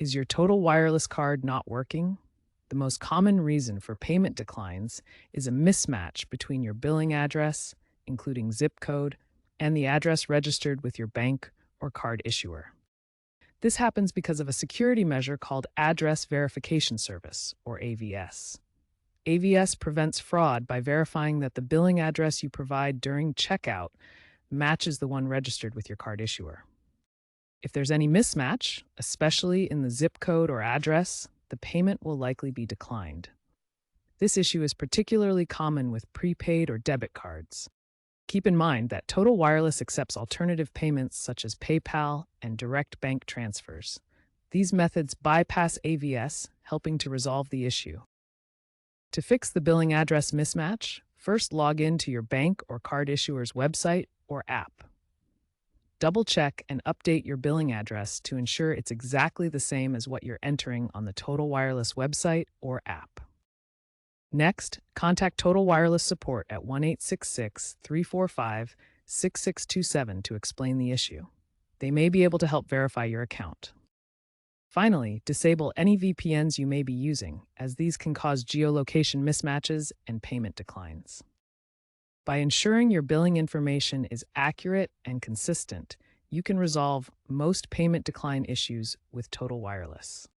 Is your Total Wireless card not working? The most common reason for payment declines is a mismatch between your billing address, including zip code, and the address registered with your bank or card issuer. This happens because of a security measure called Address Verification Service, or AVS. AVS prevents fraud by verifying that the billing address you provide during checkout matches the one registered with your card issuer. If there's any mismatch, especially in the zip code or address, the payment will likely be declined. This issue is particularly common with prepaid or debit cards. Keep in mind that Total Wireless accepts alternative payments such as PayPal and direct bank transfers. These methods bypass AVS, helping to resolve the issue. To fix the billing address mismatch, first log in to your bank or card issuer's website or app. Double-check and update your billing address to ensure it's exactly the same as what you're entering on the Total Wireless website or app. Next, contact Total Wireless support at 1-866-345-6627 to explain the issue. They may be able to help verify your account. Finally, disable any VPNs you may be using, as these can cause geolocation mismatches and payment declines. By ensuring your billing information is accurate and consistent, you can resolve most payment decline issues with Total Wireless.